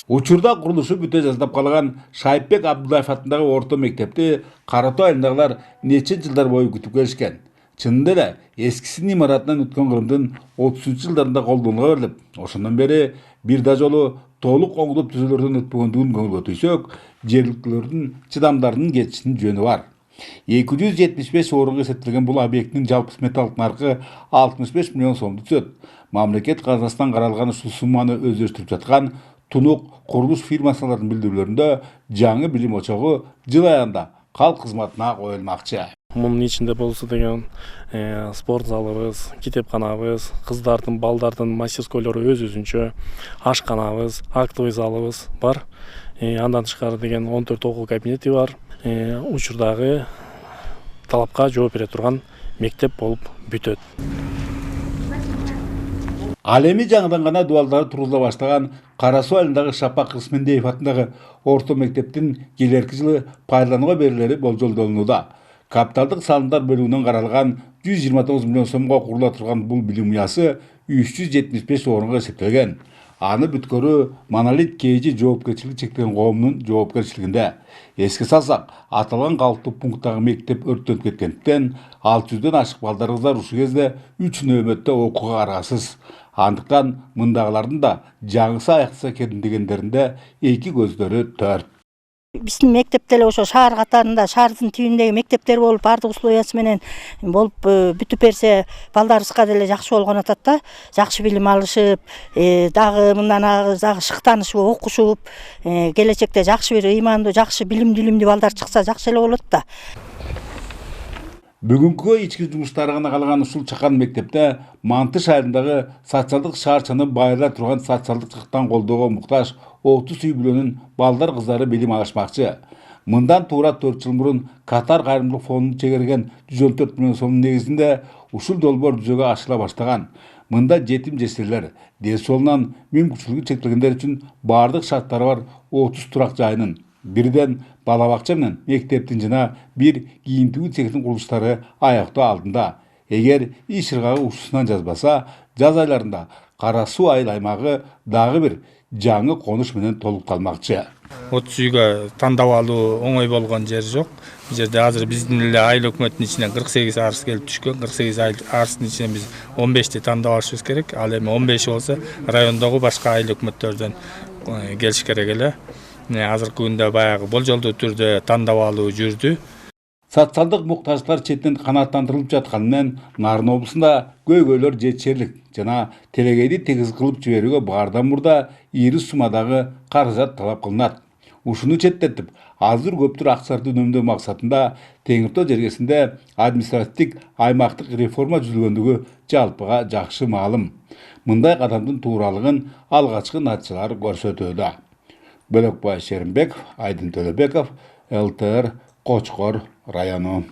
Учурда курулушу бүтө жаздап калган Шайыпбек Абдуллаев атындагы орто мектепти Каратоо айылдагылар нече жылдар бою күтүп келишкен. Чынында эле эскисинин имаратынан өткөн кылымдын 30-жылдарында колдонууга берилип, ошондон бери бир да жолу толук оңдоп түзөлөрдөн өтпөгөндүгүн көңүлгө түйсөк, жергиликтүүлөрдүн чыдамдарынын кетишинин жөнү бар. 275 орынга эсептелген бул объекттин жалпы сметалык наркы 65 миллион сомду түзөт. Мамлекет казынасынан каралган ушул сумманы өздөштүрүп жаткан Тунук курулуш фирмасынын билдирүүлөрүндө жаңы билим очогу жыл аягында калк кызматына коюлмакчы. Мунун ичинде болсо деген спорт залыбыз, китепканабыз, кыздардын, балдардын мастерскойлору өз-өзүнчө, ашканабыз, актовый залыбыз бар. Андан тышкары деген 14 окуу кабинети бар. Учурдагы талапка жооп бере турган мектеп болуп бүтөт. Ал эми жаңыдан гана дубалдары тургузула баштаган Кара Суу айылындагы Шапак Рысмендиев атындагы орто мектептин келерки жылы пайдаланууга берилери болжолдолунууда. Капиталдык салымдар бөлүгүнөн каралган 129 миллион сомго курула турган бул билим уясы 375 орунга эсептелген. Аны бүткөрүү Монолит КЖ жоопкерчилиги чектелген коомунун жоопкерчилигинде. Эске салсак, аталган калктуу пункттагы мектеп өрттөнүп кеткендиктен 600дөн ашык балдар кыздар ушул кезде 3 нөөбөттө окууга караасыз. Андыктан мындагылардын да жаңысы аяктаса экен дегендеринде эки көздөрү төрт. Биздин мектепте эле ошо шаар катарында, шаардын түбүндөгү мектептер болуп, бардык условиясы менен болуп бүтүп берсе, балдарыбызга деле жакшы болгон атат да. Жакшы билим алышып, дагы мындан дагы шыктанышып окушуп, келечекте жакшы бир ыймандуу, жакшы билимдүү балдар чыкса жакшы эле болот да. Бүгүнкү ички жумуштары гана калган ушул чакан мектепте Мантыш айылындагы социалдык шаарчаны байырлай турган социалдык жактан колдоого муктаж 30 үй бүлөнүн балдар кыздары билим алышмакчы. Мындан туура 4 жыл мурун Катар кайрымдуулук фондунун чегерген 114 миллион сомдун негизинде ушул долбоор жүзөгө ашырыла баштаган. Мында жетим жесирлер, ден соолунан мүмкүнчүлүгү чектелгендер үчүн бардык шарттары бар 30 турак жайынын, бирден бала бакча менен мектептин жана бир кийим тигүү цехинин курулуштары аяктоо алдында. Эгер иш ыргагы ушусунан жазбаса, жаз айларында Кара Суу айыл аймагы дагы бир жаңы конуш менен толукталмакчы. 30 үйгө тандап алуу оңой болгон жер жок. Бул жерде азыр биздин эле айыл өкмөтүнүн ичинен 48 арыз келип түшкөн. 48 арыздын ичинен биз 15ти тандап алышыбыз керек. Ал эми 15 болсо райондогу башка айыл өкмөттөрдөн келиш керек эле. Азыркы күндө баягы болжолдуу түрдө тандап алуу жүрдү. Социалдык муктаждыктар четинен канааттандырылып жатканынан Нарын облусунда көйгөйлөр жетишерлик жана телегейди тегиз кылып жиберүүгө баардан мурда ири суммадагы каражат талап кылынат. Ушуну четтетип, азыр көптүр акчаларды үнөмдөө максатында Теңиртоо жергесинде административдик аймактык реформа жүзүлгөндүгү жалпыга жакшы маалым. Мындай кадамдын тууралыгын алгачкы натыйжалар көрсөтүүдө. Бөлөкбай Шеримбеков, Айдын Төлөбеков, ЛТР Кочкор району.